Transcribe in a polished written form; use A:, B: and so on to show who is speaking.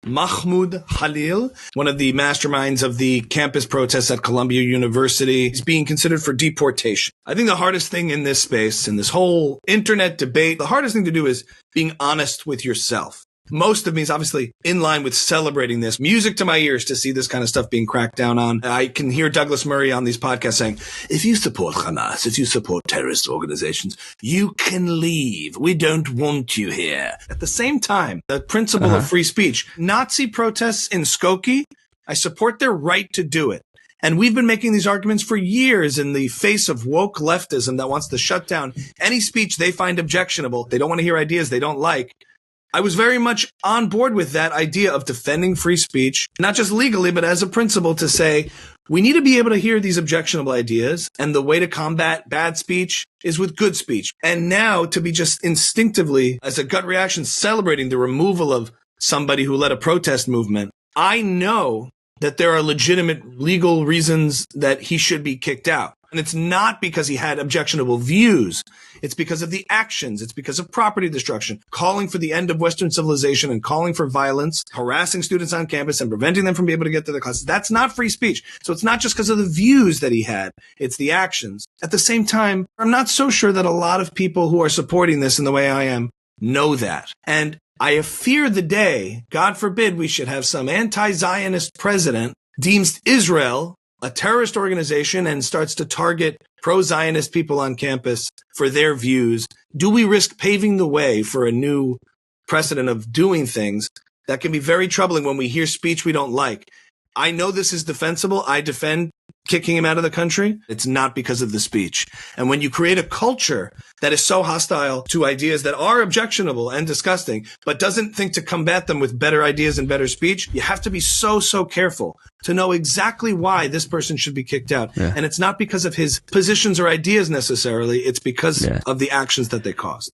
A: Mahmoud Khalil, one of the masterminds of the campus protests at Columbia University, is being considered for deportation. I think the hardest thing in this space, in this whole internet debate, the hardest thing to do is being honest with yourself. Most of me is obviously in line with celebrating this. Music to my ears to see this kind of stuff being cracked down on. I can hear Douglas Murray on these podcasts saying, if you support Hamas, if you support terrorist organizations, you can leave. We don't want you here. At the same time, the principle of free speech, Nazi protests in Skokie, I support their right to do it. And we've been making these arguments for years in the face of woke leftism that wants to shut down any speech they find objectionable. They don't want to hear ideas they don't like. I was very much on board with that idea of defending free speech, not just legally, but as a principle to say, we need to be able to hear these objectionable ideas. And the way to combat bad speech is with good speech. And now to be just instinctively, as a gut reaction, celebrating the removal of somebody who led a protest movement. I know that there are legitimate legal reasons that he should be kicked out. And it's not because he had objectionable views. It's because of the actions. It's because of property destruction, calling for the end of Western civilization and calling for violence, harassing students on campus and preventing them from being able to get to their classes. That's not free speech. So it's not just because of the views that he had. It's the actions. At the same time, I'm not so sure that a lot of people who are supporting this in the way I am know that. And I fear the day, God forbid, we should have some anti-Zionist president deems Israel a terrorist organization and starts to target pro-Zionist people on campus for their views. Do we risk paving the way for a new precedent of doing things that can be very troubling when we hear speech we don't like? I know this is defensible. I defend kicking him out of the country. It's not because of the speech. And when you create a culture that is so hostile to ideas that are objectionable and disgusting, but doesn't think to combat them with better ideas and better speech, you have to be so careful to know exactly why this person should be kicked out. Yeah. And it's not because of his positions or ideas necessarily. It's because of the actions that they caused.